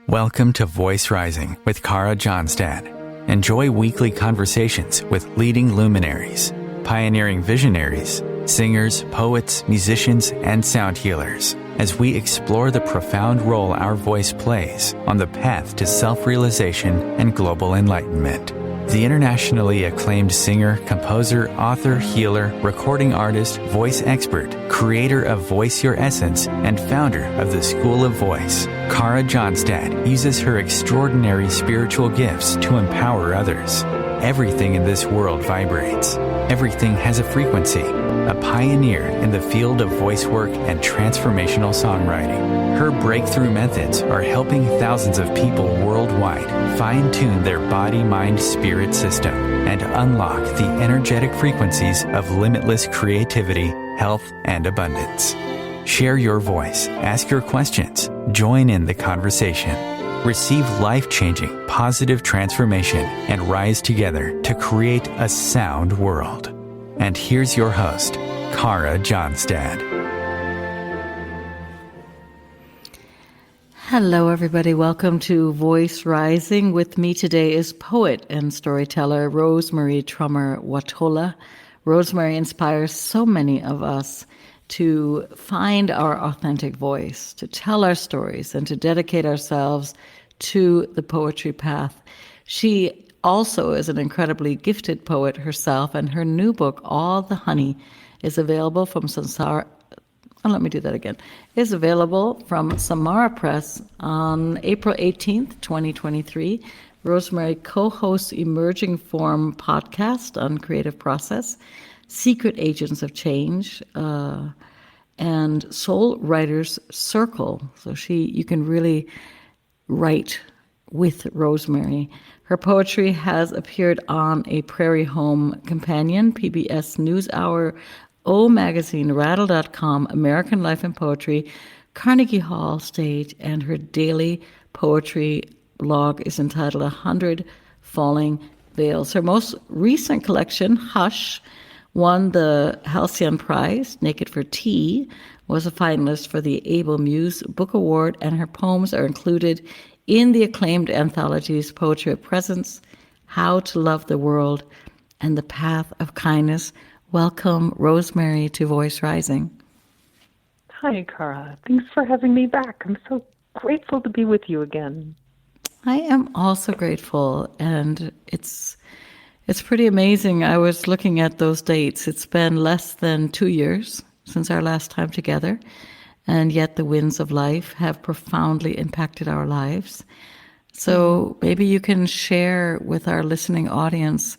Welcome to Voice Rising with Kara Johnstad. Enjoy weekly conversations with leading luminaries, pioneering visionaries, singers, poets, musicians, and sound healers as we explore the profound role our voice plays on the path to self-realization and global enlightenment. The internationally acclaimed singer, composer, author, healer, recording artist, voice expert, creator of Voice Your Essence, and founder of the School of Voice, Kara Johnstad uses her extraordinary spiritual gifts to empower others. Everything in this world vibrates. Everything has a frequency. A pioneer in the field of voice work and transformational songwriting. Her breakthrough methods are helping thousands of people worldwide fine-tune their body-mind-spirit system and unlock the energetic frequencies of limitless creativity, health, and abundance. Share your voice, ask your questions, join in the conversation. Receive life-changing, positive transformation and rise together to create a sound world. And here's your host, Kara Johnstad. Hello, everybody. Welcome to Voice Rising. With me today is poet and storyteller Rosemary Trommer Wahtola. Rosemarie inspires so many of us to find our authentic voice, to tell our stories, and to dedicate ourselves to the poetry path. She also is an incredibly gifted poet herself, and her new book, All the Honey, is available from Samara Press on April 18th, 2023. Rosemarie co-hosts Emerging Form podcast on creative process, Secret Agents of Change, and Soul Writers Circle. So you can really write with Rosemarie. Her poetry has appeared on A Prairie Home Companion, PBS News Hour, O Magazine, Rattle.com, American Life and Poetry, Carnegie Hall stage, and her daily poetry blog is entitled 100 Falling Veils. Her most recent collection, Hush, won the Halcyon Prize. Naked for Tea was a finalist for the Able Muse Book Award, and her poems are included in the acclaimed anthologies Poetry of Presence, How to Love the World, and The Path of Kindness. Welcome, Rosemarie, to Voice Rising. Hi, Kara. Thanks for having me back. I'm so grateful to be with you again. I am also grateful, and it's pretty amazing. I was looking at those dates. It's been less than 2 years since our last time together, and yet the winds of life have profoundly impacted our lives. So maybe you can share with our listening audience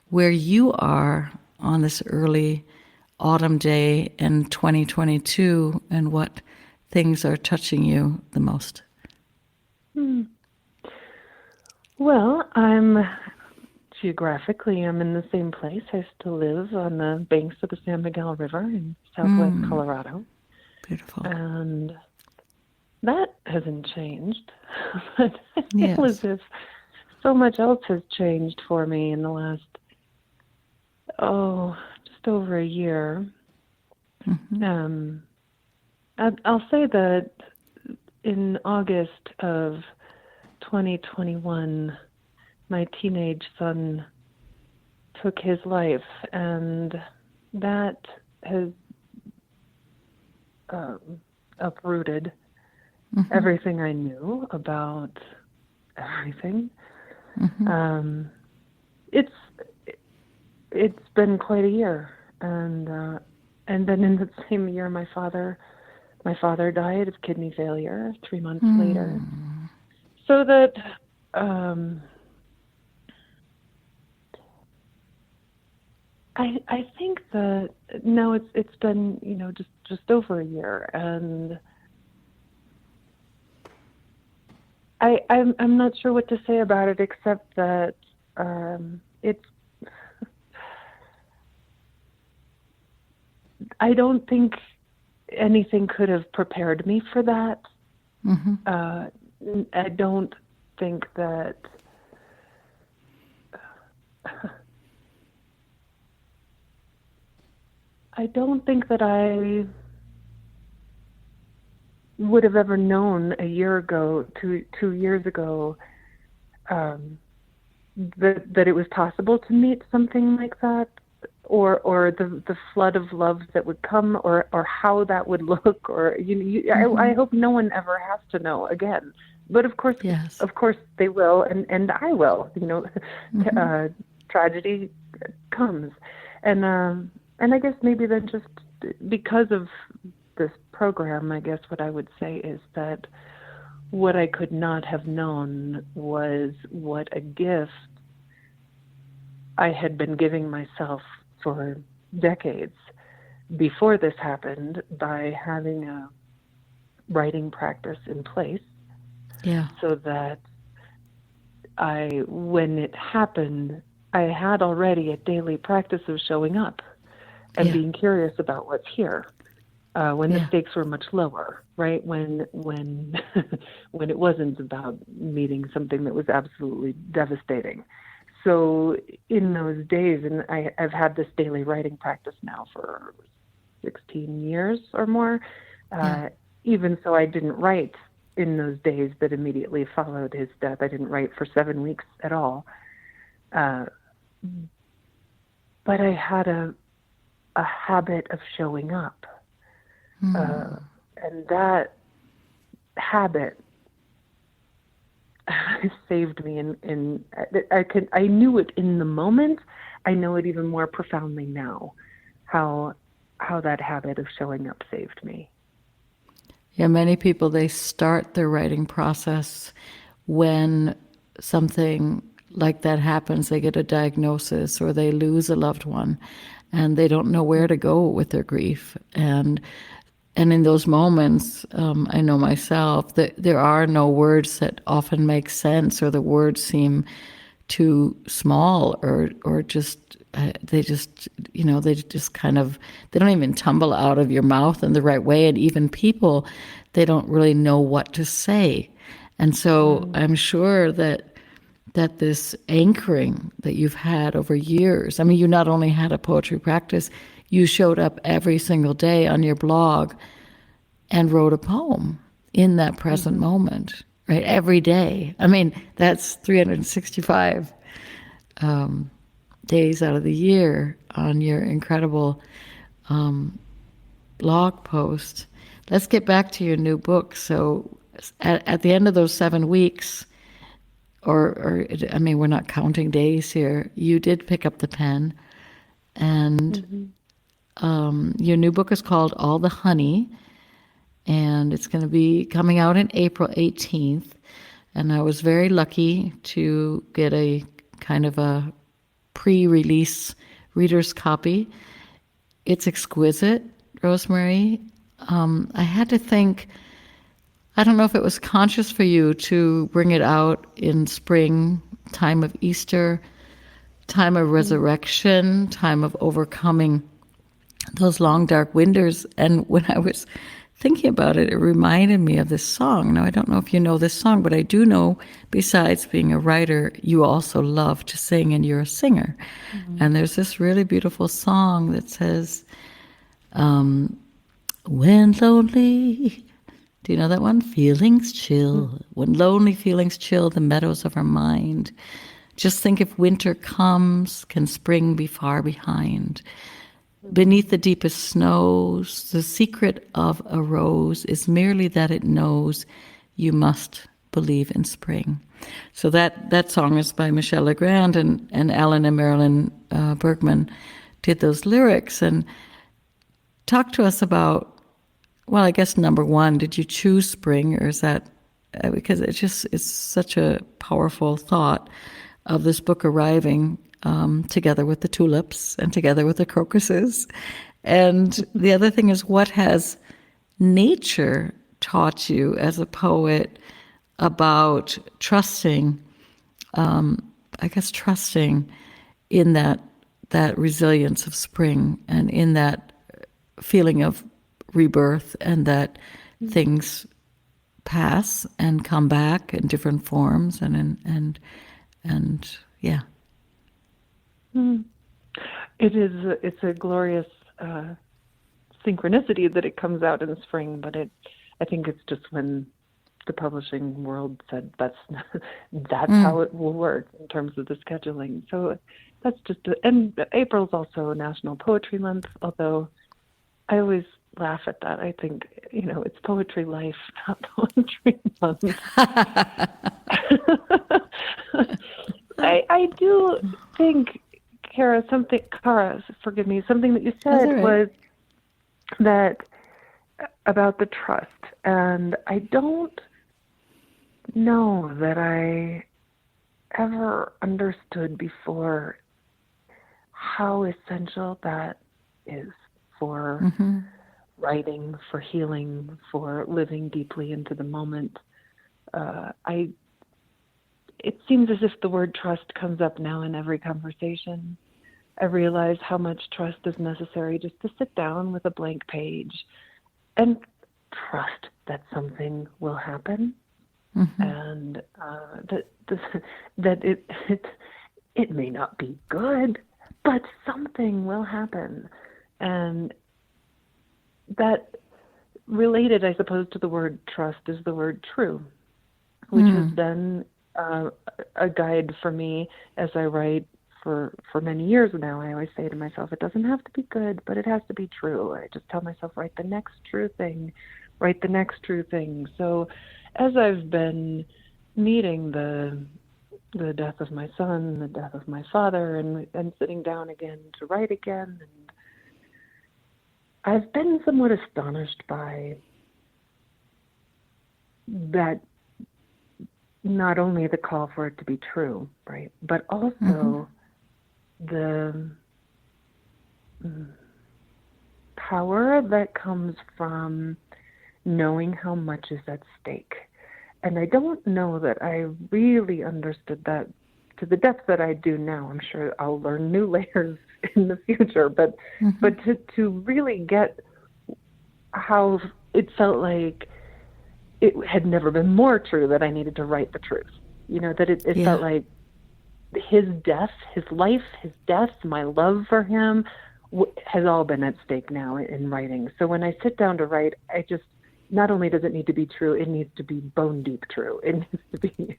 where you are on this early autumn day in 2022 and what things are touching you the most. Well, geographically, I'm in the same place. I still live on the banks of the San Miguel River in southwest Colorado. Beautiful. And that hasn't changed. But I Yes. feel as if so much else has changed for me in the last, just over a year. Mm-hmm. I'll say that in August of 2021, my teenage son took his life, and that has uprooted everything I knew about everything. It's been quite a year, and then in the same year, my father died of kidney failure 3 months later. So that I think that now it's been just over a year, and I'm not sure what to say about it except that it's. I don't think anything could have prepared me for that. I don't think that. I don't think that I would have ever known a year ago, 2 years ago, that it was possible to meet something like that, or the flood of love that would come, or how that would look, or I hope no one ever has to know again. But of course, Yes. they will, and I will. Tragedy comes, and I guess maybe then just because of this program, I guess what I would say is that what I could not have known was what a gift I had been giving myself for decades before this happened by having a writing practice in place. Yeah. So that when it happened, I had already a daily practice of showing up and being curious about what's here. When the stakes were much lower, right? When when it wasn't about meeting something that was absolutely devastating. So in those days, and I've had this daily writing practice now for 16 years or more. Even so, I didn't write in those days that immediately followed his death. I didn't write for 7 weeks at all. But I had a habit of showing up. And that habit saved me. I knew it in the moment. I know it even more profoundly now, how that habit of showing up saved me. Yeah, many people, they start their writing process when something like that happens. They get a diagnosis or they lose a loved one, and they don't know where to go with their grief. And in those moments, I know myself that there are no words that often make sense, or the words seem too small, or just they just kind of, they don't even tumble out of your mouth in the right way. And even people, they don't really know what to say. And so I'm sure that this anchoring that you've had over years, I mean, you not only had a poetry practice, you showed up every single day on your blog and wrote a poem in that present moment, right? Every day. I mean, that's 365 days out of the year on your incredible blog post. Let's get back to your new book. So at the end of those 7 weeks, or I mean, we're not counting days here, you did pick up the pen, and your new book is called All the Honey, and it's going to be coming out in April 18th. And I was very lucky to get a kind of a pre-release reader's copy. It's exquisite, Rosemarie. I had to think, I don't know if it was conscious for you to bring it out in spring, time of Easter, time of resurrection, time of overcoming those long dark winters. And when I was thinking about it, it reminded me of this song. Now, I don't know if you know this song, but I do know, besides being a writer, you also love to sing, and you're a singer. And there's this really beautiful song that says, when lonely, do you know that one? Feelings chill. When lonely feelings chill the meadows of our mind. Just think, if winter comes, can spring be far behind? Beneath the deepest snows, the secret of a rose is merely that it knows you must believe in spring. So that song is by Michel Legrand, and Alan and Marilyn Bergman did those lyrics. And talk to us about, well, I guess number one, did you choose spring, or is that, because it's such a powerful thought of this book arriving together with the tulips and together with the crocuses. And the other thing is, what has nature taught you as a poet about trusting, trusting in that resilience of spring, and in that feeling of rebirth, and that things pass and come back in different forms, and yeah. It's a glorious synchronicity that it comes out in spring, but I think it's just when the publishing world said that's how it will work in terms of the scheduling. So that's just and April's also National Poetry Month, although I always laugh at that. I think, it's Poetry Life, not Poetry Month. I do think, Kara, forgive me, something that you said was that about the trust. And I don't know that I ever understood before how essential that is for writing, for healing, for living deeply into the moment. It seems as if the word trust comes up now in every conversation. I realize how much trust is necessary just to sit down with a blank page and trust that something will happen, and that it may not be good, but something will happen. And that, related, I suppose, to the word trust is the word true, which has been a guide for me as I write for many years now. I always say to myself, it doesn't have to be good, but it has to be true. I just tell myself, write the next true thing, write the next true thing. So as I've been meeting the death of my son, the death of my father, and sitting down again to write again, and I've been somewhat astonished by that, not only the call for it to be true, right, but also the power that comes from knowing how much is at stake. And I don't know that I really understood that to the depth that I do now. I'm sure I'll learn new layers in the future, but to really get how it felt like it had never been more true that I needed to write the truth. That it felt like his death, his life, his death, my love for him has all been at stake now in writing. So when I sit down to write, I just, not only does it need to be true, it needs to be bone deep true. It needs to be,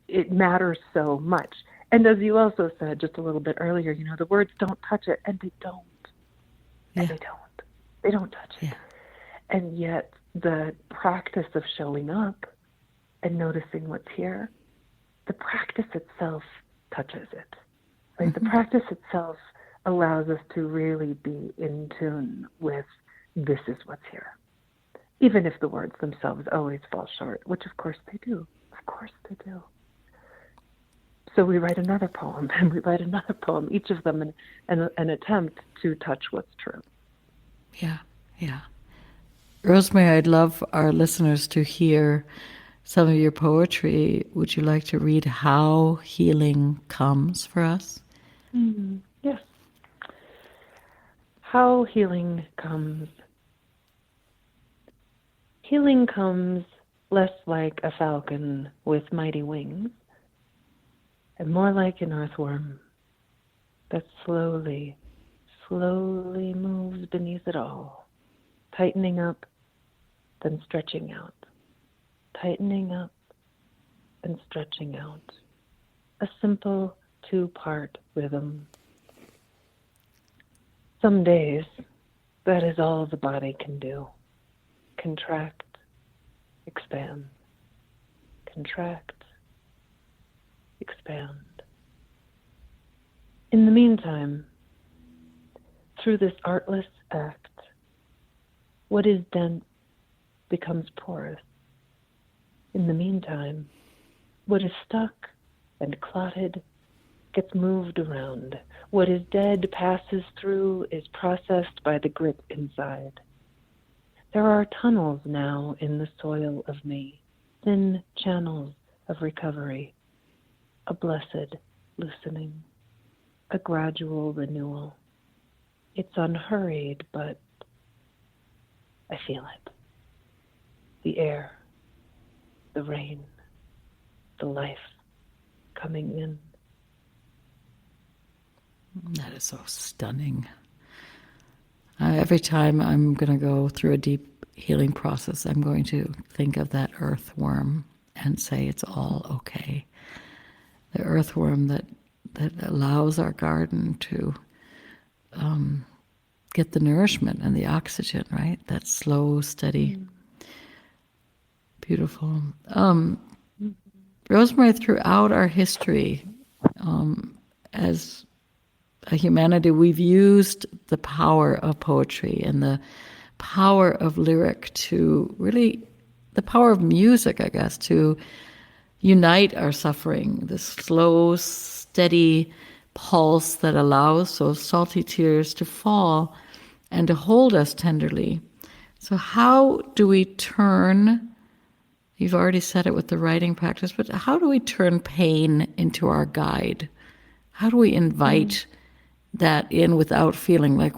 it matters so much. And as you also said just a little bit earlier, the words don't touch it, and they don't. And they don't touch it. And yet the practice of showing up and noticing what's here, the practice itself touches it. Right? The practice itself allows us to really be in tune with this is what's here. Even if the words themselves always fall short, which of course they do. Of course they do. So we write another poem, and we write another poem, each of them an attempt to touch what's true. Yeah. Rosemary, I'd love our listeners to hear some of your poetry. Would you like to read How Healing Comes for us? Yes. How healing comes. Healing comes less like a falcon with mighty wings, and more like an earthworm that slowly moves beneath it all, tightening up, then stretching out, tightening up and stretching out. A simple two-part rhythm. Some days, that is all the body can do. Contract, expand, contract, expand. In the meantime, through this artless act, what is dense becomes porous. In the meantime, what is stuck and clotted gets moved around. What is dead passes through, is processed by the grit inside. There are tunnels now in the soil of me, thin channels of recovery, a blessed loosening, a gradual renewal. It's unhurried, but I feel it. The air, the rain, the life coming in. That is so stunning. Every time I'm going to go through a deep healing process, I'm going to think of that earthworm and say it's all okay. The earthworm that allows our garden to get the nourishment and the oxygen, right? That slow, steady, beautiful. Rosemarie, throughout our history, as a humanity, we've used the power of poetry and the power of lyric to really, the power of music, I guess, to unite our suffering, this slow, steady pulse that allows those salty tears to fall and to hold us tenderly. So how do we turn, you've already said it with the writing practice, but how do we turn pain into our guide? How do we invite that in without feeling like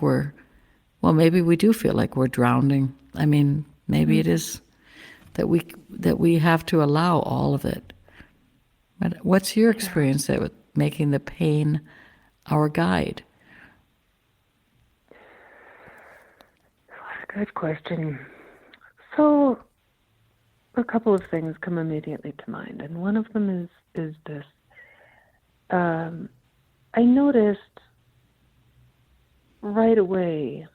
maybe we do feel like we're drowning. I mean, maybe it is that we have to allow all of it. But what's your experience with making the pain our guide? Good question. So a couple of things come immediately to mind, and one of them is this. I noticed right away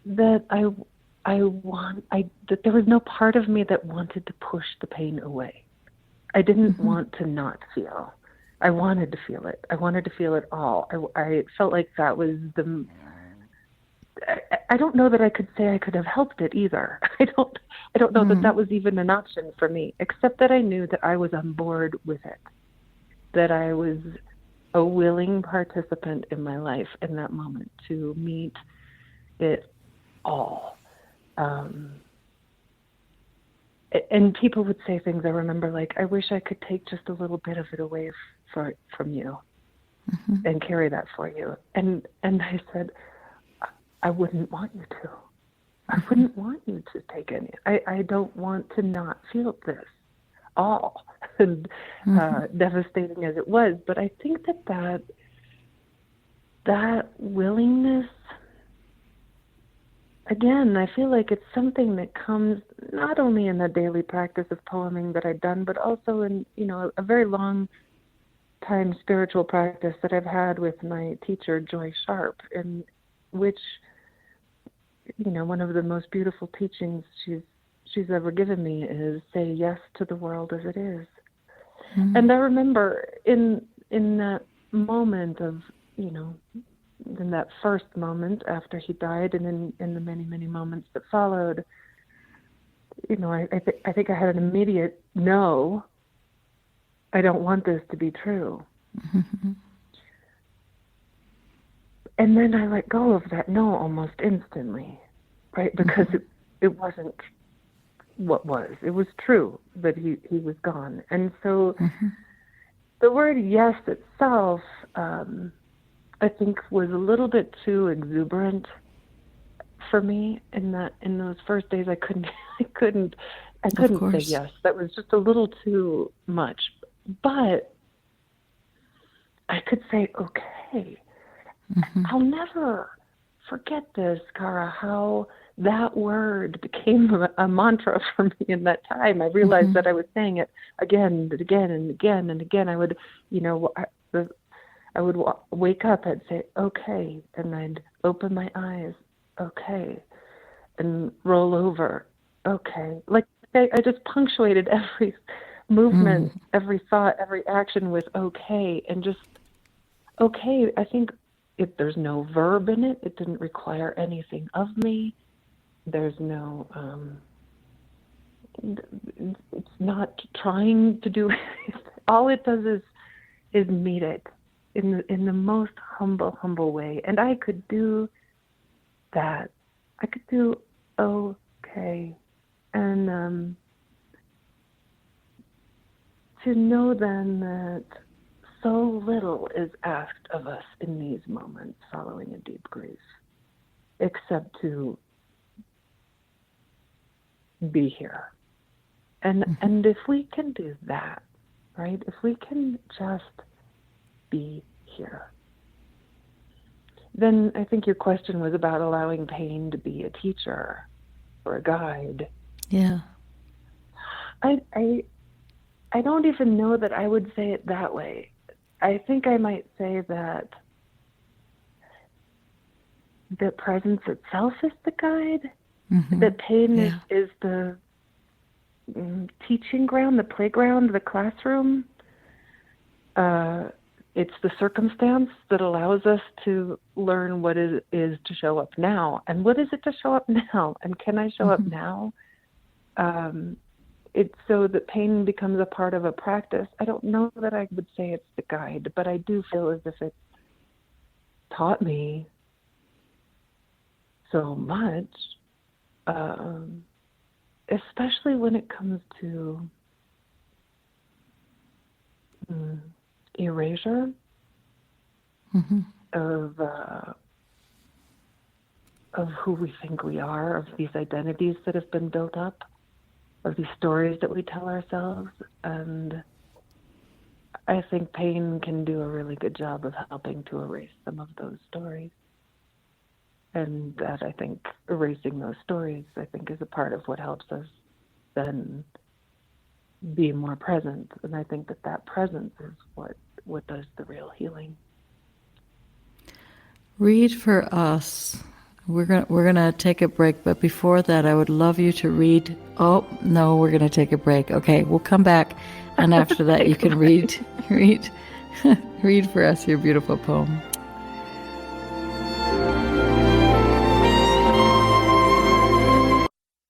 that that there was no part of me that wanted to push the pain away. I didn't want to not feel. I wanted to feel it. I wanted to feel it all. I felt like that was I don't know that I could say I could have helped it either. I don't know that was even an option for me, except that I knew that I was on board with it, that I was a willing participant in my life in that moment to meet it all. And people would say things, I remember, like, I wish I could take just a little bit of it away from you and carry that for you. And I said, I wouldn't want you to. I wouldn't want you to take any. I don't want to not feel this all, and devastating as it was. But I think that willingness, again, I feel like it's something that comes not only in the daily practice of poeming that I've done, but also in, a very long time spiritual practice that I've had with my teacher, Joy Sharp, in which, one of the most beautiful teachings she's ever given me is say yes to the world as it is. And I remember in that moment of, in that first moment after he died, and in the many, many moments that followed, I think I had an immediate no. I don't want this to be true. And then I let go of that no almost instantly, right? Because it wasn't what was. It was true that he was gone. And so the word yes itself, I think, was a little bit too exuberant for me in those first days. I couldn't say yes. That was just a little too much. But I could say okay. I'll never forget this, Kara, how that word became a mantra for me in that time. I realized that I was saying it again and again and again and again. I would, I would wake up, I'd say, okay, and I'd open my eyes, okay, and roll over, okay. Like I just punctuated every movement, every thought, every action with okay, and just okay. I think if there's no verb in it, it didn't require anything of me. There's no, it's not trying to do anything. All it does is meet it in the most humble way. And I could do that. I could do okay. And to know then that so little is asked of us in these moments following a deep grief, except to be here. And if we can do that, right? If we can just be here, then I think your question was about allowing pain to be a teacher or a guide. Yeah. I don't even know that I would say it that way. I think I might say that the presence itself is the guide, that pain is the teaching ground, the playground, the classroom. It's the circumstance that allows us to learn what it is to show up now. And what is it to show up now? And can I show up now? It's so that pain becomes a part of a practice. I don't know that I would say it's the guide, but I do feel as if it taught me so much, especially when it comes to erasure of who we think we are, of these identities that have been built up, of these stories that we tell ourselves. And I think pain can do a really good job of helping to erase some of those stories. And that, I think, erasing those stories, I think, is a part of what helps us then be more present. And I think that presence is what does the real healing. Read for us. We're gonna take a break, but before that, I would love you to read. Oh no, we're gonna take a break. Okay, we'll come back, and after that, you can read for us your beautiful poem.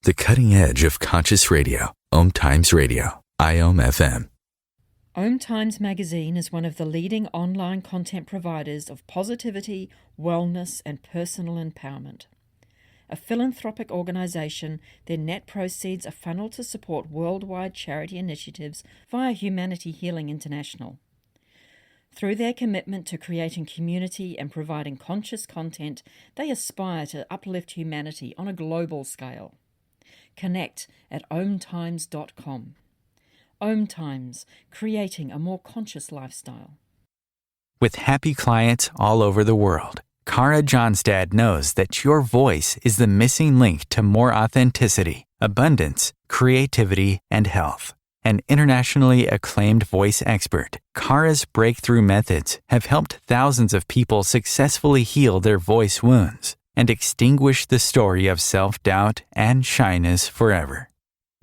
The cutting edge of conscious radio. OMTimes Radio. IOM FM. OMTimes magazine is one of the leading online content providers of positivity, wellness, and personal empowerment. A philanthropic organisation, their net proceeds are funneled to support worldwide charity initiatives via Humanity Healing International. Through their commitment to creating community and providing conscious content, they aspire to uplift humanity on a global scale. Connect at omtimes.com. OMTimes, creating a more conscious lifestyle. With happy clients all over the world, Kara Johnstad knows that your voice is the missing link to more authenticity, abundance, creativity, and health. An internationally acclaimed voice expert, Kara's breakthrough methods have helped thousands of people successfully heal their voice wounds and extinguish the story of self-doubt and shyness forever.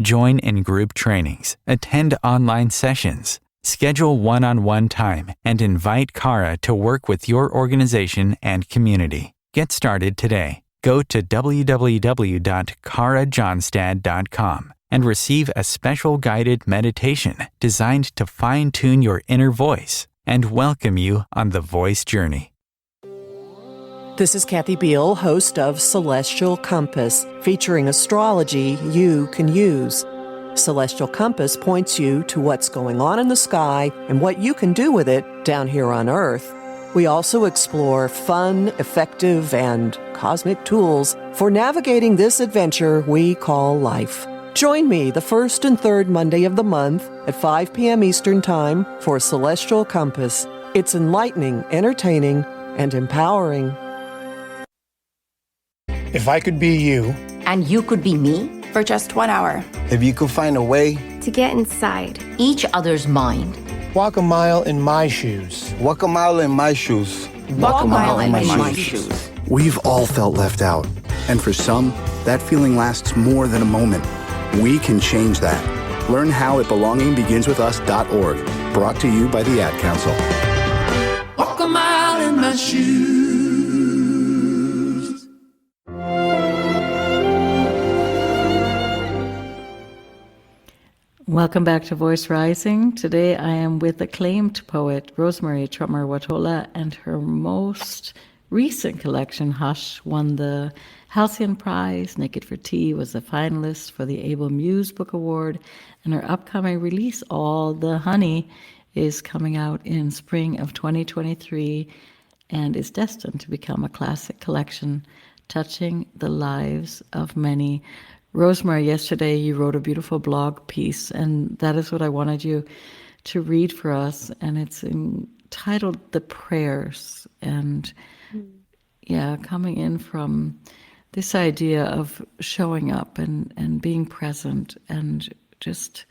Join in group trainings, attend online sessions, schedule one-on-one time, and invite Kara to work with your organization and community. Get started today. Go to www.karajohnstad.com and receive a special guided meditation designed to fine-tune your inner voice and welcome you on the voice journey. This is Kathy Beal, host of Celestial Compass, featuring astrology you can use. Celestial Compass points you to what's going on in the sky and what you can do with it down here on Earth. We also explore fun, effective, and cosmic tools for navigating this adventure we call life. Join me the first and third Monday of the month at 5 p.m. Eastern Time for Celestial Compass. It's enlightening, entertaining, and empowering. If I could be you, and you could be me, for just 1 hour, if you could find a way to get inside each other's mind, walk a mile in my shoes. Walk a mile in my shoes. Walk a mile in my shoes. We've all felt left out, and for some, that feeling lasts more than a moment. We can change that. Learn how at belongingbeginswithus.org. Brought to you by the Ad Council. Walk a mile in my shoes. Welcome back to Voice Rising. Today I am with acclaimed poet Rosemary Trommer Wahtola, and her most recent collection, Hush, won the Halcyon Prize. Naked for Tea was a finalist for the Able Muse Book Award, and her upcoming release, All the Honey, is coming out in spring of 2023 and is destined to become a classic collection touching the lives of many. Rosemary, yesterday you wrote a beautiful blog piece, and that is what I wanted you to read for us, and it's entitled The Prayers. And coming in from this idea of showing up and being present and just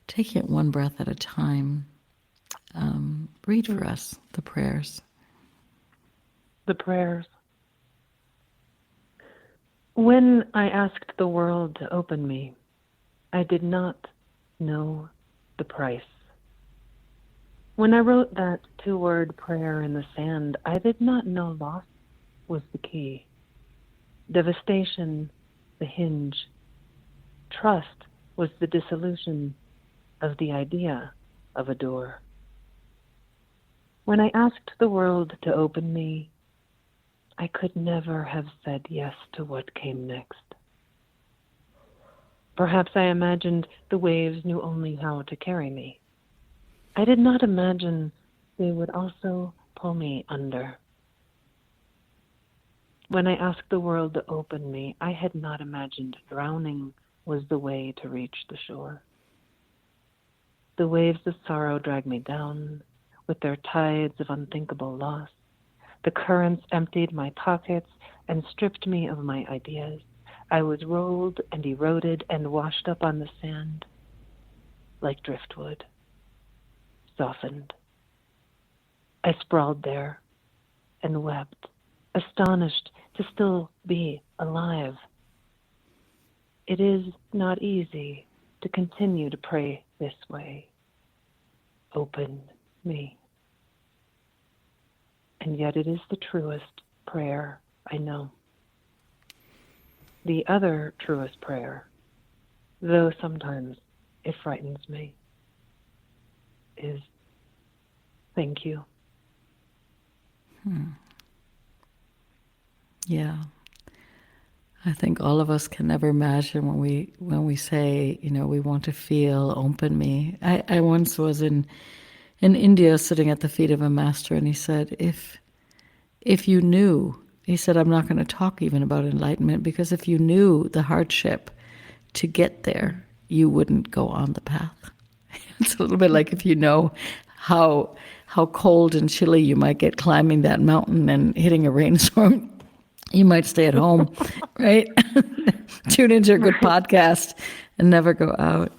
taking it one breath at a time. Read for us the prayers. The prayers. When I asked the world to open me, I did not know the price. When I wrote that 2-word prayer in the sand, I did not know loss was the key. Devastation, the hinge. Trust was the dissolution of the idea of a door. When I asked the world to open me, I could never have said yes to what came next. Perhaps I imagined the waves knew only how to carry me. I did not imagine they would also pull me under. When I asked the world to open me, I had not imagined drowning was the way to reach the shore. The waves of sorrow dragged me down with their tides of unthinkable loss. The currents emptied my pockets and stripped me of my ideas. I was rolled and eroded and washed up on the sand like driftwood, softened. I sprawled there and wept, astonished to still be alive. It is not easy to continue to pray this way. Open me. And yet it is the truest prayer I know. The other truest prayer, though sometimes it frightens me, is thank you. Yeah. I think all of us can never imagine when we say, we want to feel open me. I once was in India sitting at the feet of a master, and he said, if you knew, he said, I'm not going to talk even about enlightenment, because if you knew the hardship to get there, you wouldn't go on the path. It's a little bit like if you know how cold and chilly you might get climbing that mountain and hitting a rainstorm, you might stay at home, right? Tune into a good podcast and never go out.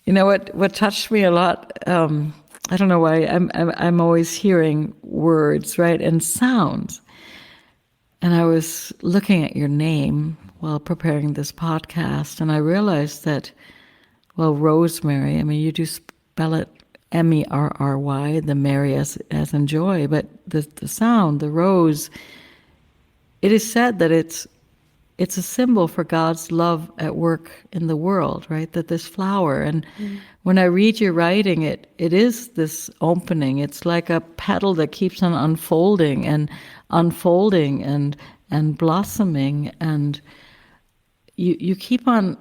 You know what touched me a lot, I don't know why, I'm always hearing words, right, and sounds. And I was looking at your name while preparing this podcast, and I realized that, well, Rosemary, I mean, you do spell it Merry, the Mary as in joy, but the sound, the rose, it is said that it's a symbol for God's love at work in the world, right? That this flower, and when I read your writing, it is this opening. It's like a petal that keeps on unfolding and unfolding and blossoming, and you keep on,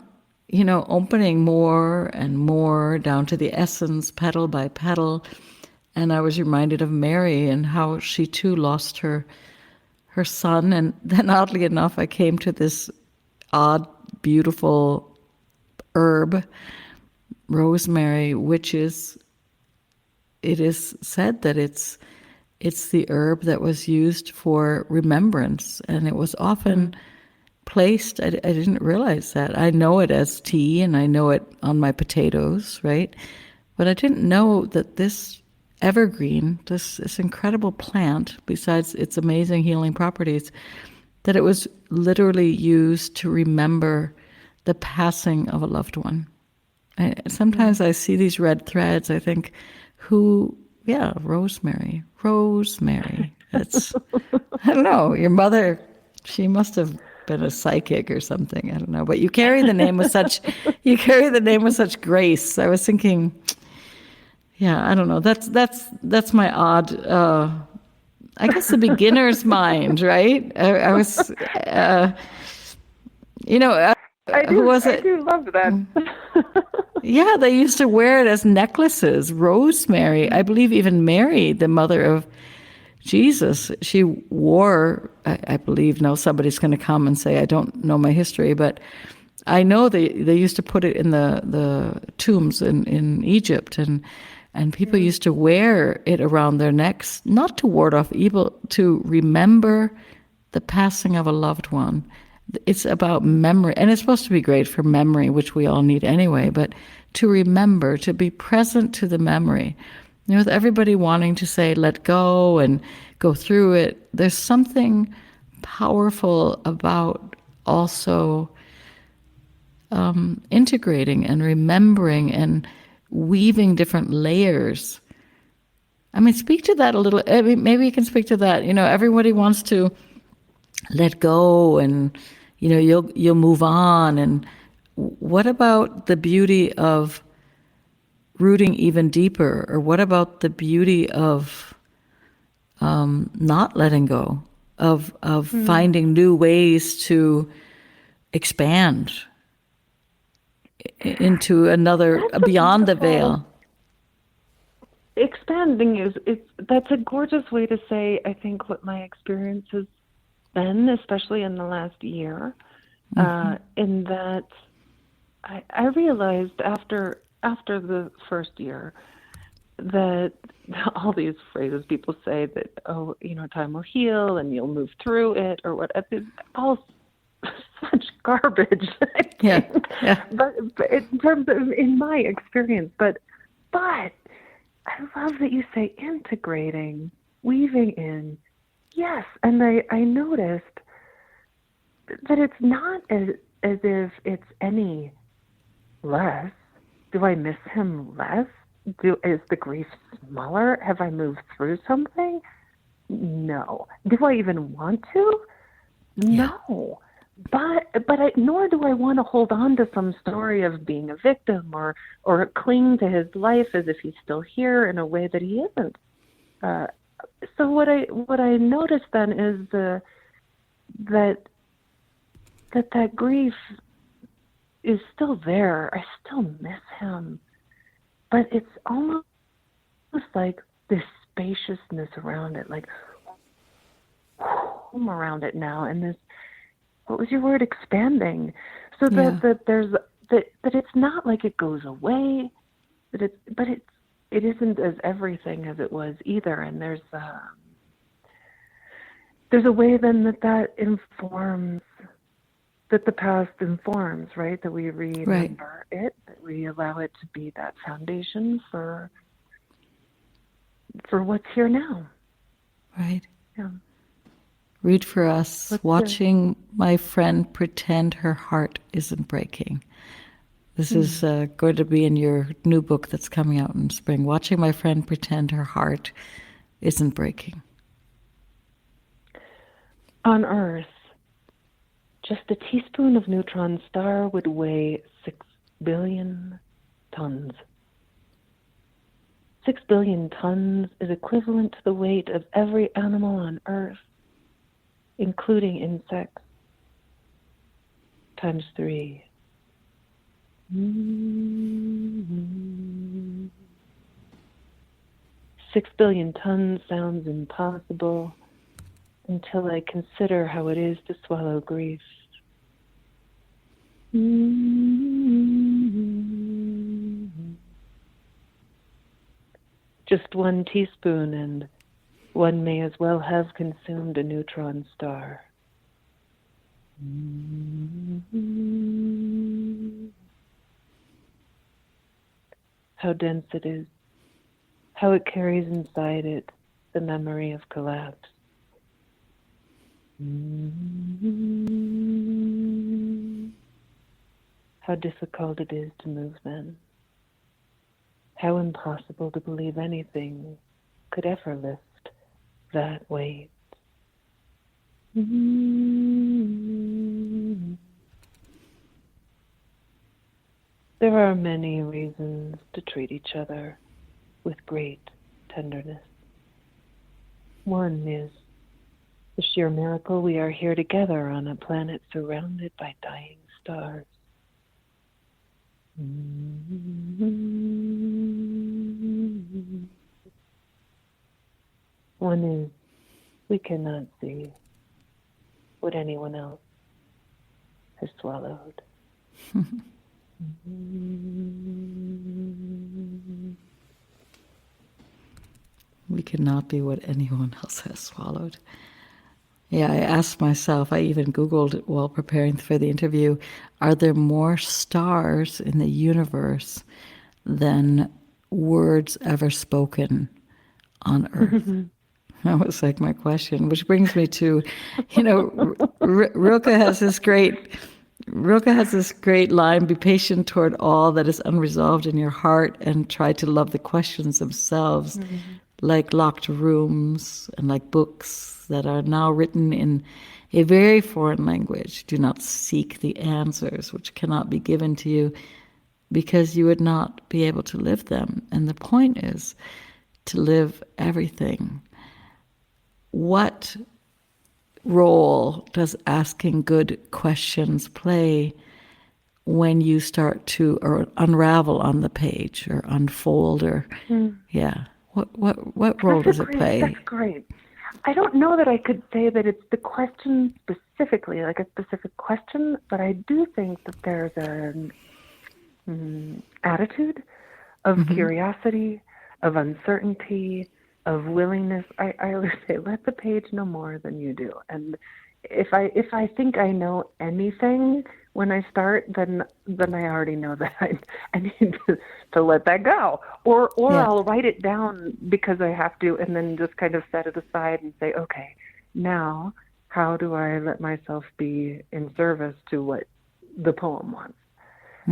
opening more and more down to the essence, petal by petal. And I was reminded of Mary and how she too lost her son. And then oddly enough, I came to this odd, beautiful herb, rosemary, which it is said that it's the herb that was used for remembrance. And it was often placed, I didn't realize that. I know it as tea and I know it on my potatoes, right? But I didn't know that this evergreen, this incredible plant, besides its amazing healing properties, that it was literally used to remember the passing of a loved one. Sometimes I see these red threads, I think, Rosemary. That's, I don't know, your mother, she must have been a psychic or something, I don't know, but you carry the name with such grace. I was thinking, I don't know. That's my odd, I guess, the beginner's mind, right? I was, I do love that. Yeah, they used to wear it as necklaces. Rosemary, I believe even Mary, the mother of Jesus, she wore, I believe, now somebody's going to come and say, I don't know my history, but I know they used to put it in the tombs in Egypt, and people used to wear it around their necks, not to ward off evil, to remember the passing of a loved one. It's about memory, and it's supposed to be great for memory, which we all need anyway, but to remember, to be present to the memory. With everybody wanting to say, let go and go through it, there's something powerful about also integrating and remembering and weaving different layers. I mean, speak to that a little. I mean, maybe you can speak to that. Everybody wants to let go, and you'll move on. And what about the beauty of rooting even deeper, or what about the beauty of not letting go, of finding new ways to expand into another, beyond the veil? Expanding that's a gorgeous way to say, I think, what my experience has been, especially in the last year, in that I realized after the first year that all these phrases people say that, time will heal and you'll move through it, or what, it's all such garbage. Yeah. But in terms of, in my experience, but I love that you say integrating, weaving in. Yes, and I noticed that it's not as if it's any less. Do I miss him less? Is the grief smaller? Have I moved through something? No. Do I even want to? No. But nor do I want to hold on to some story of being a victim or cling to his life as if he's still here in a way that he isn't. So what I noticed then is that grief is still there. I still miss him, but it's almost like this spaciousness around it, like home around it now, and this. What was your word? Expanding, so that there's that it's not like it goes away, but it isn't as everything as it was either. And there's a way then that informs, that the past informs, right? That we remember it, that we allow it to be that foundation for what's here now. Right. Yeah. Read for us, Watching My Friend Pretend Her Heart Isn't Breaking. This is going to be in your new book that's coming out in spring. Watching My Friend Pretend Her Heart Isn't Breaking. On Earth, just a teaspoon of neutron star would weigh 6 billion tons. 6 billion tons is equivalent to the weight of every animal on Earth, including insects, times 3. 6 billion tons sounds impossible until I consider how it is to swallow grief. Just 1 teaspoon and one may as well have consumed a neutron star. How dense it is, how it carries inside it the memory of collapse. How difficult it is to move then. How impossible to believe anything could ever lift that weight. There are many reasons to treat each other with great tenderness. One is the sheer miracle we are here together on a planet surrounded by dying stars. One is we cannot see what anyone else has swallowed. We cannot be what anyone else has swallowed. Yeah, I asked myself, I even Googled it while preparing for the interview, are there more stars in the universe than words ever spoken on Earth? That was like my question, which brings me to, Rilke has this great line, be patient toward all that is unresolved in your heart and try to love the questions themselves, like locked rooms and like books that are now written in a very foreign language. Do not seek the answers which cannot be given to you because you would not be able to live them. And the point is to live everything. What role does asking good questions play when you start to unravel on the page or unfold what role does it play? That's great. I don't know that I could say that it's the question specifically, like a specific question, but I do think that there's an attitude of curiosity, of uncertainty, of willingness. I always say, let the page know more than you do. And if I think I know anything when I start, then I already know that I need to let that go. Or I'll write it down because I have to, and then just kind of set it aside and say, okay, now how do I let myself be in service to what the poem wants?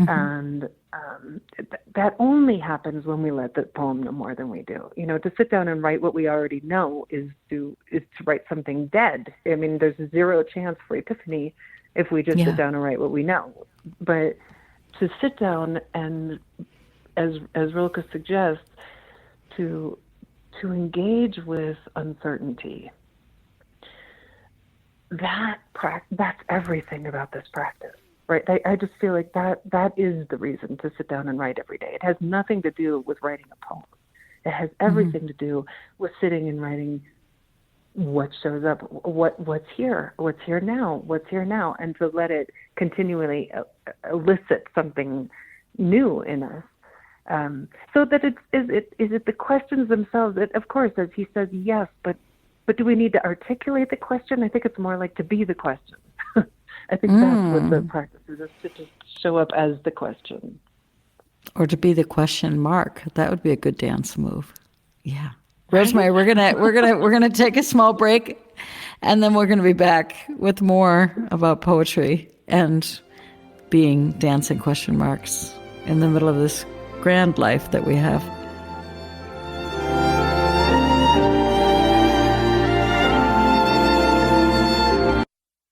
And that only happens when we let the poem know more than we do. To sit down and write what we already know is to write something dead. I mean, there's zero chance for epiphany if we just sit down and write what we know. But to sit down and, as Rilke suggests, to engage with uncertainty, that's everything about this practice. Right, I just feel like that is the reason to sit down and write every day. It has nothing to do with writing a poem. It has everything to do with sitting and writing what shows up, what's here now, and to let it continually elicit something new in us. So that is it the questions themselves? Of course, as he says, yes, but do we need to articulate the question? I think it's more like to be the question. I think that's what the practice is to just show up as the question. Or to be the question mark. That would be a good dance move. Yeah. Rosemary, we're gonna take a small break, and then we're gonna be back with more about poetry and being dancing question marks in the middle of this grand life that we have.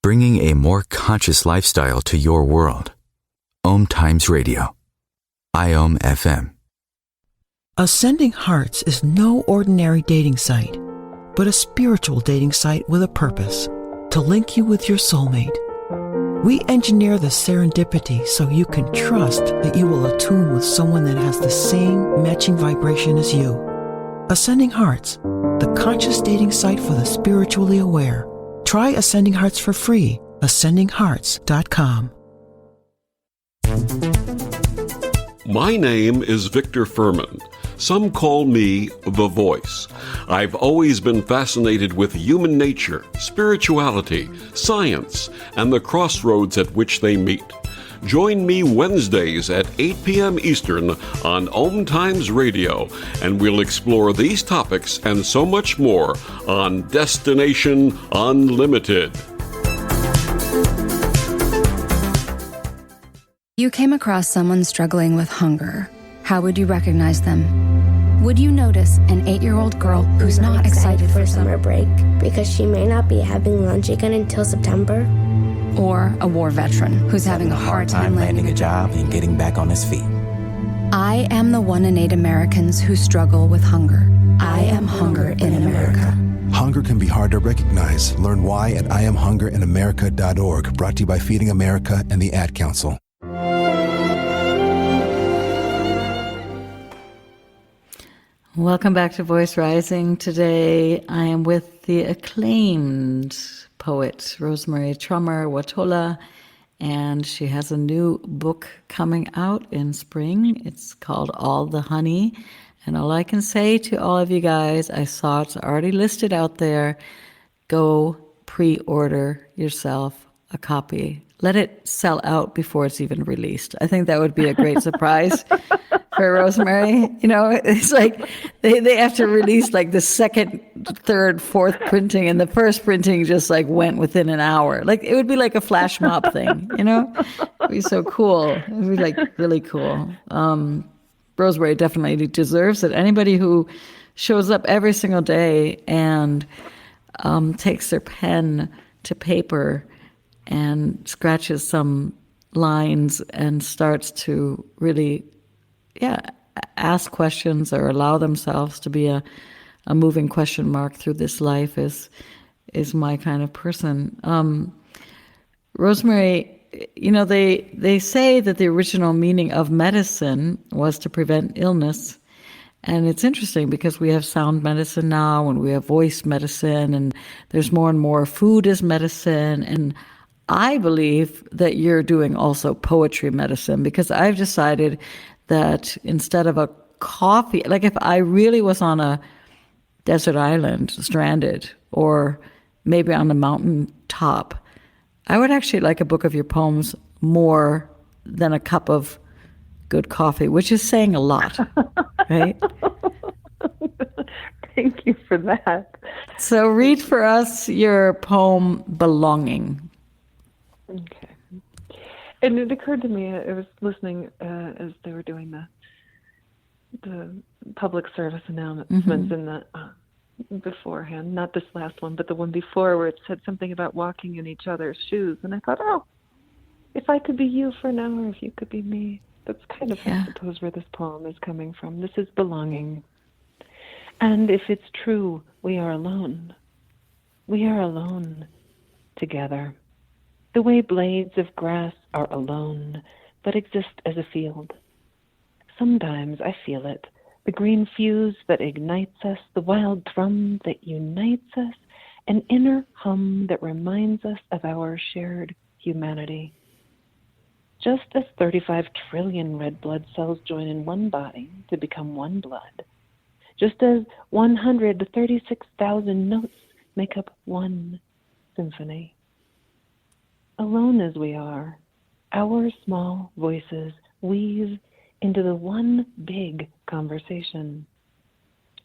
Bringing a more conscious lifestyle to your world. OMTimes Radio. IOM FM. Ascending Hearts is no ordinary dating site, but a spiritual dating site with a purpose, to link you with your soulmate. We engineer the serendipity so you can trust that you will attune with someone that has the same matching vibration as you. Ascending Hearts, the conscious dating site for the spiritually aware. Try Ascending Hearts for free. AscendingHearts.com. My name is Victor Furman. Some call me The Voice. I've always been fascinated with human nature, spirituality, science, and the crossroads at which they meet. Join me Wednesdays at 8 p.m. Eastern on OMTimes Radio, and we'll explore these topics and so much more on Destination Unlimited. You came across someone struggling with hunger. How would you recognize them? Would you notice an 8-year-old girl who's not excited for summer break because she may not be having lunch again until September? Or a war veteran who's having a hard time landing a job and getting back on his feet? I am the 1 in 8 Americans who struggle with hunger. I am hunger in America. Hunger can be hard to recognize. Learn why at IamHungerInAmerica.org. Brought to you by Feeding America and the Ad Council. Welcome back to Voice Rising. Today I am with the acclaimed poet Rosemary Trommer Wahtola, and she has a new book coming out in spring. It's called All the Honey, and all I can say to all of you guys, I saw it's already listed out there. Go pre-order yourself a copy. Let it sell out before it's even released. I think that would be a great surprise for Rosemary. You know, it's like they have to release like the second, third, fourth printing, and the first printing just like went within an hour. Like it would be like a flash mob thing, you know? It'd be so cool. It would be like really cool. Rosemary definitely deserves it. Anybody who shows up every single day and takes their pen to paper and scratches some lines and starts to really, ask questions or allow themselves to be a moving question mark through this life is my kind of person. Rosemary, you know, they say that the original meaning of medicine was to prevent illness. And it's interesting because we have sound medicine now and we have voice medicine and there's more and more food as medicine. And I believe that you're doing also poetry medicine because I've decided that instead of a coffee, like if I really was on a desert island, stranded, or maybe on a mountain top, I would actually like a book of your poems more than a cup of good coffee, which is saying a lot, right? Thank you for that. So read for us your poem, Belonging. Okay. And it occurred to me, I was listening as they were doing the public service announcements in the beforehand, not this last one, but the one before where it said something about walking in each other's shoes. And I thought, oh, if I could be you for an hour, if you could be me. That's kind of, I suppose, where this poem is coming from. This is belonging. And if it's true, we are alone. We are alone together. The way blades of grass are alone, but exist as a field. Sometimes I feel it, the green fuse that ignites us, the wild thrum that unites us, an inner hum that reminds us of our shared humanity. Just as 35 trillion red blood cells join in one body to become one blood, just as 136,000 notes make up one symphony. Alone as we are, our small voices weave into the one big conversation.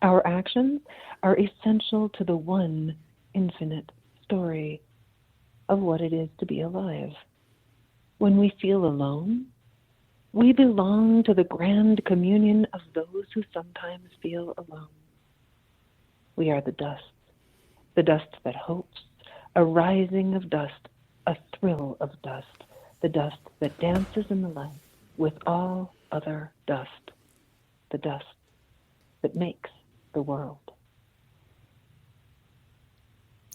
Our actions are essential to the one infinite story of what it is to be alive. When we feel alone, we belong to the grand communion of those who sometimes feel alone. We are the dust that hopes, a rising of dust, a thrill of dust, the dust that dances in the light with all other dust, the dust that makes the world.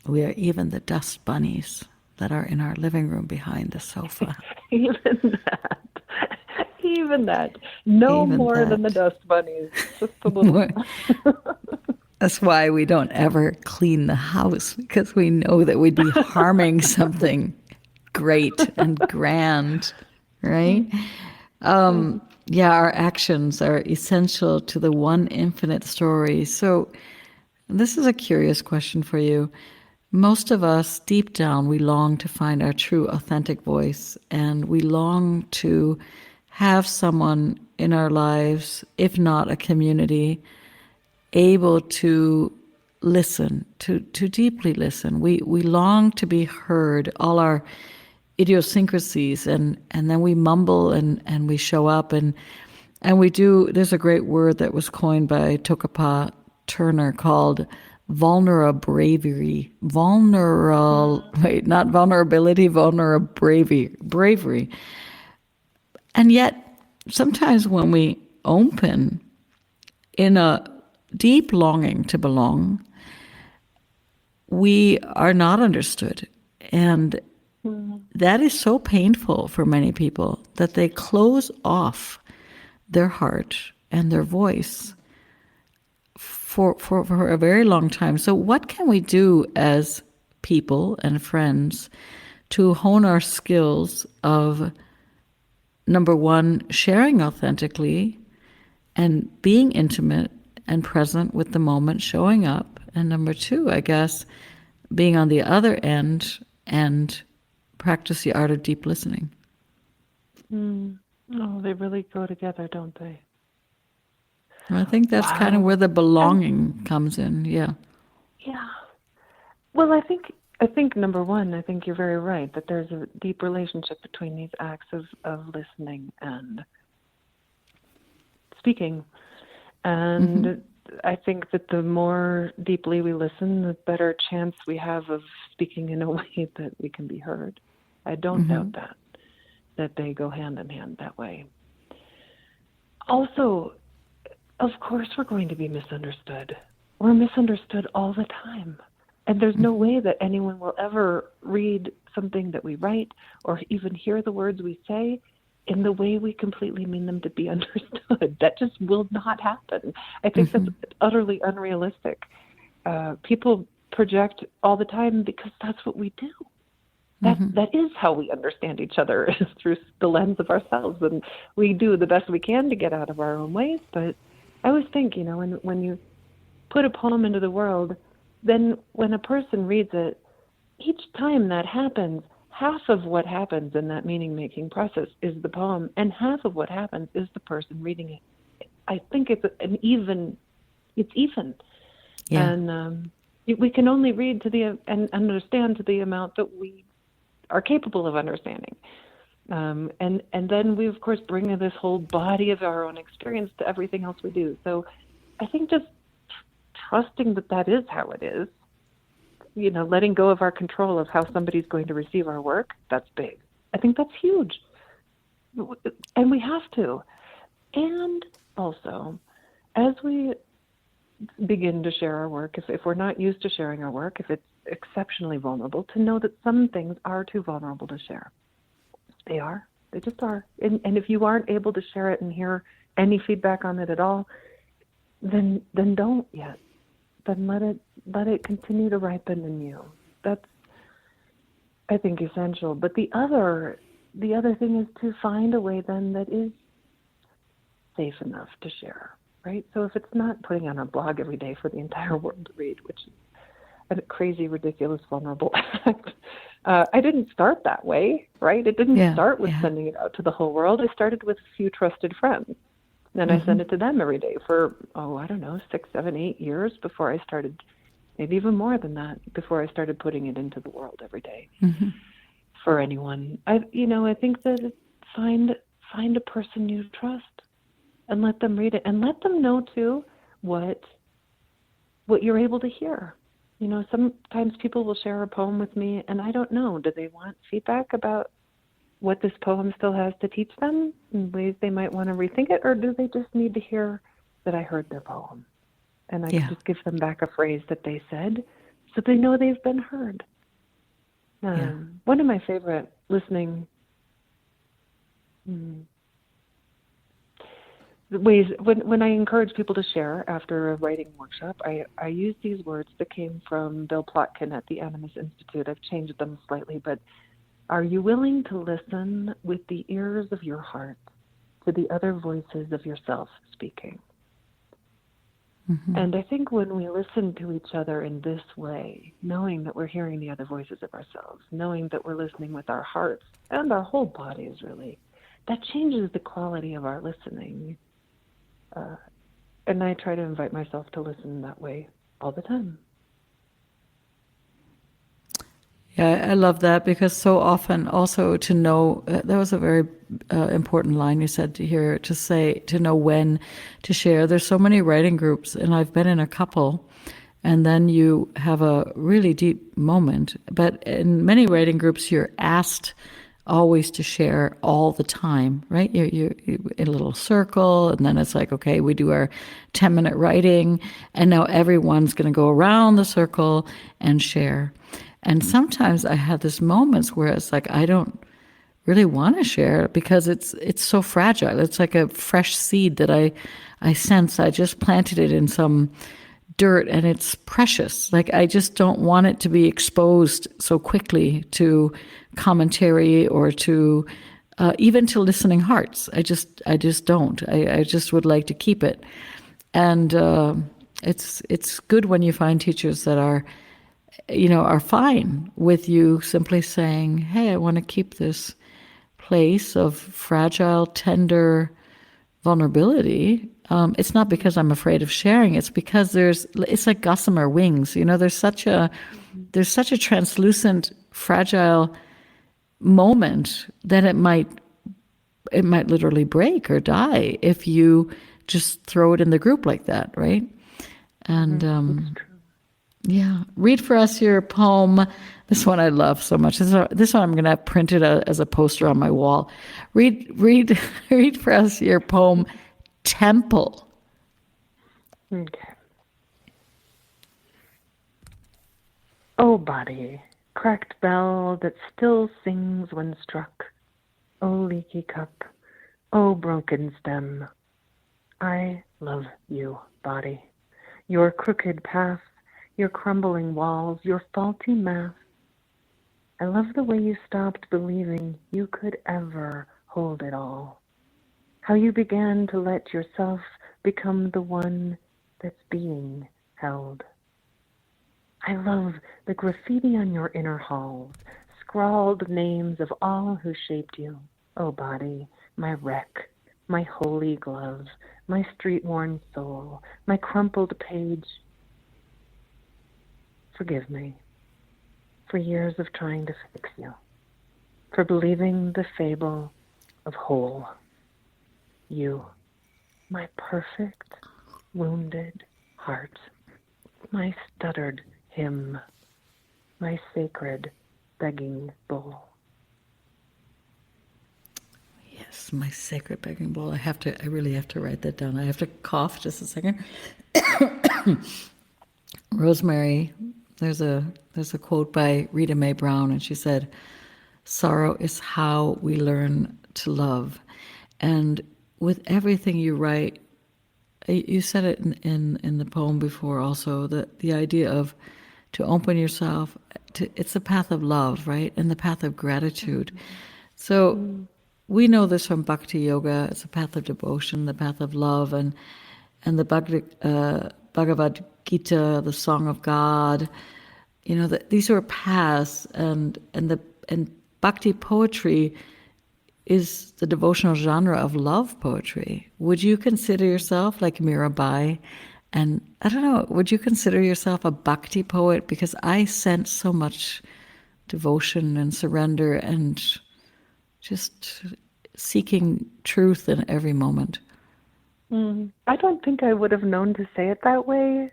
We are even the dust bunnies that are in our living room behind the sofa. Even that. No Even more that. than the dust bunnies. Just a little. That's why we don't ever clean the house, because we know that we'd be harming something great and grand, right? Our actions are essential to the one infinite story. So this is a curious question for you. Most of us, deep down, we long to find our true, authentic voice, and we long to have someone in our lives, if not a community, able to listen, to deeply listen. We long to be heard, all our idiosyncrasies, and then we mumble and we show up and we do. There's a great word that was coined by Tokapa Turner called bravery. Not vulnerability, bravery. And yet, sometimes when we open in a deep longing to belong, we are not understood. And that is so painful for many people that they close off their heart and their voice for a very long time. So what can we do as people and friends to hone our skills of, number one, sharing authentically and being intimate and present with the moment, showing up, and number two, I guess, being on the other end and practice the art of deep listening. Oh, they really go together, don't they? I think that's kind of where the belonging comes in. Yeah. Yeah. Well, I think number one, I think you're very right that there's a deep relationship between these acts of listening and speaking. And I think that the more deeply we listen, the better chance we have of speaking in a way that we can be heard. I don't doubt that they go hand in hand that way. Also, of course we're going to be misunderstood. We're misunderstood all the time. And there's no way that anyone will ever read something that we write or even hear the words we say in the way we completely mean them to be understood. That just will not happen. I think that's utterly unrealistic. People project all the time because that's what we do. That is how we understand each other, is through the lens of ourselves. And we do the best we can to get out of our own ways. But I always think, when you put a poem into the world, then when a person reads it, each time that happens, half of what happens in that meaning-making process is the poem, and half of what happens is the person reading it. I think it's even. Yeah. And we can only read and understand to the amount that we are capable of understanding. And then we, of course, bring this whole body of our own experience to everything else we do. So I think just trusting that is how it is, letting go of our control of how somebody's going to receive our work, that's big. I think that's huge. And we have to. And also, as we begin to share our work, if we're not used to sharing our work, if it's exceptionally vulnerable, to know that some things are too vulnerable to share. They are. They just are. And if you aren't able to share it and hear any feedback on it at all, then don't yet. Then let it continue to ripen in you. That's, I think, essential. But the other thing is to find a way then that is safe enough to share, right? So if it's not putting on a blog every day for the entire world to read, which is a crazy, ridiculous, vulnerable act. I didn't start that way, right? It didn't start with sending it out to the whole world. I started with a few trusted friends. Then I sent it to them every day for, 6, 7, 8 years before I started, maybe even more than that, before I started putting it into the world every day for anyone. I think that find a person you trust and let them read it, and let them know too what you're able to hear. Sometimes people will share a poem with me, and I don't know, do they want feedback about what this poem still has to teach them in ways they might want to rethink it, or do they just need to hear that I heard their poem? And I can just give them back a phrase that they said so they know they've been heard. One of my favorite listening ways, when I encourage people to share after a writing workshop, I use these words that came from Bill Plotkin at the Animas Institute. I've changed them slightly, but are you willing to listen with the ears of your heart to the other voices of yourself speaking? And I think when we listen to each other in this way, knowing that we're hearing the other voices of ourselves, knowing that we're listening with our hearts and our whole bodies, really, that changes the quality of our listening. And I try to invite myself to listen that way all the time. Yeah, I love that, because so often also to know, that was a very important line you said here, to know when to share. There's so many writing groups, and I've been in a couple, and then you have a really deep moment. But in many writing groups, you're asked always to share all the time, right? You're in a little circle, and then it's like, okay, we do our 10-minute writing, and now everyone's going to go around the circle and share. And sometimes I have these moments where it's like, I don't really want to share because it's so fragile. It's like a fresh seed that I sense. I just planted it in some dirt, and it's precious. Like, I just don't want it to be exposed so quickly to commentary or to even to listening hearts. I just don't. I just would like to keep it. And it's good when you find teachers that are are fine with you simply saying, hey, I want to keep this place of fragile, tender vulnerability. It's not because I'm afraid of sharing. It's because it's like gossamer wings. There's such a translucent, fragile moment that it might literally break or die if you just throw it in the group like that, right? And read for us your poem. This one I love so much. This one I'm going to have printed as a poster on my wall. Read for us your poem, Temple. Okay. Oh, body, cracked bell that still sings when struck. Oh, leaky cup. Oh, broken stem. I love you, body. Your crooked path, your crumbling walls, your faulty math. I love the way you stopped believing you could ever hold it all. How you began to let yourself become the one that's being held. I love the graffiti on your inner halls, scrawled names of all who shaped you. Oh, body, my wreck, my holy glove, my street-worn soul, my crumpled page. Forgive me for years of trying to fix you, for believing the fable of whole. You, my perfect, wounded heart, my stuttered hymn, my sacred begging bowl. Yes, my sacred begging bowl. I really have to write that down. I have to cough just a second. Rosemary, there's a quote by Rita Mae Brown, and she said, "Sorrow is how we learn to love." And with everything you write, you said it in the poem before also, the idea of to open yourself to, it's a path of love, right? And the path of gratitude. So we know this from Bhakti Yoga. It's a path of devotion, the path of love, and the Bhagavad Gita, the Song of God. These are paths, and Bhakti poetry is the devotional genre of love poetry. Would you consider yourself like Mirabai? And I don't know, would you consider yourself a Bhakti poet? Because I sense so much devotion and surrender and just seeking truth in every moment. I don't think I would have known to say it that way,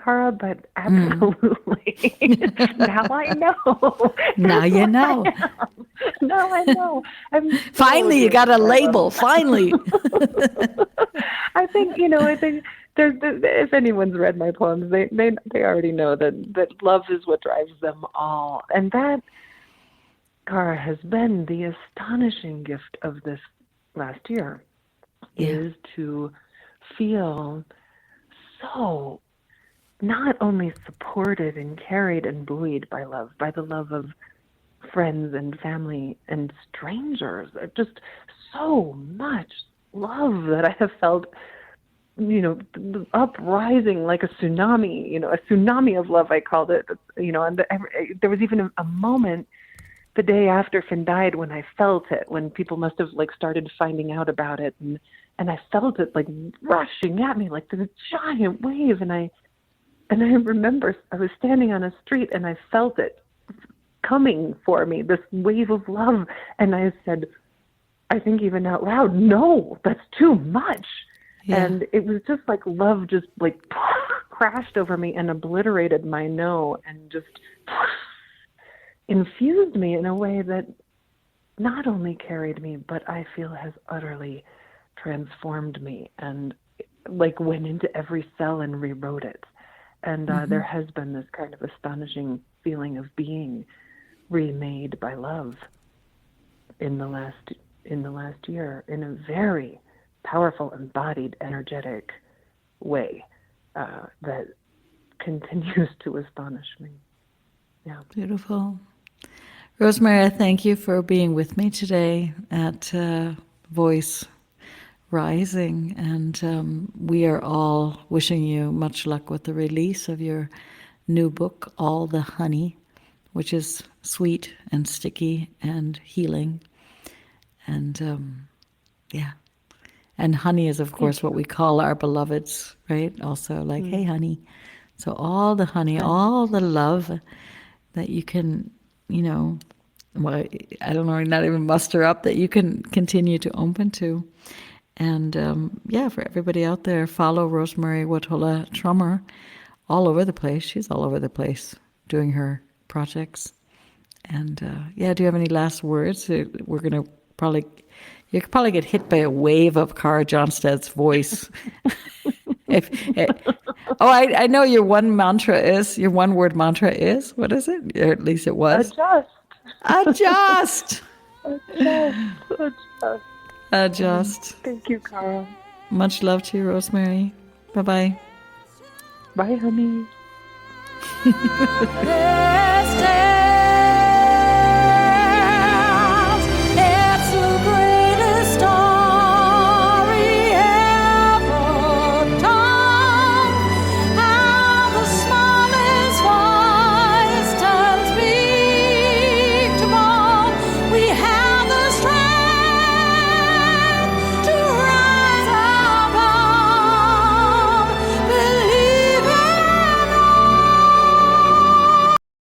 Kara, but absolutely. Now I know. Now you know. Now I know. Finally, you got a label. Finally. I think if anyone's read my poems, they already know that love is what drives them all, and that, Kara, has been the astonishing gift of this last year, is to feel so not only supported and carried and buoyed by love, by the love of friends and family and strangers, just so much love that I have felt, uprising like a tsunami, a tsunami of love, I called it, and there was even a moment the day after Finn died when I felt it, when people must have started finding out about it, and I felt it rushing at me like this giant wave, and I remember I was standing on a street and I felt it coming for me, this wave of love, and I said, I think even out loud, no, that's too much. Yeah. And it was just like love just crashed over me and obliterated my no, and just infused me in a way that not only carried me, but I feel has utterly transformed me, and went into every cell and rewrote it. And there has been this kind of astonishing feeling of being remade by love in the last year, in a very powerful, embodied, energetic way that continues to astonish me. Yeah. Beautiful. Rosemary, I thank you for being with me today at Voice Rising, and we are all wishing you much luck with the release of your new book, All the Honey, which is sweet and sticky and healing. And and honey is, of course, what we call our beloveds, right? Also like, hey, honey. So all the honey, all the love that you can, I don't know, not even muster up, that you can continue to open to. And for everybody out there, follow Rosemary Wahtola Trommer all over the place. She's all over the place doing her projects. And do you have any last words? We're going to you could probably get hit by a wave of Kara Johnstad's voice. I know your one word mantra is, what is it? Or at least it was. Adjust. Adjust. Thank you, Kara. Much love to you, Rosemary. Bye-bye. Bye, honey.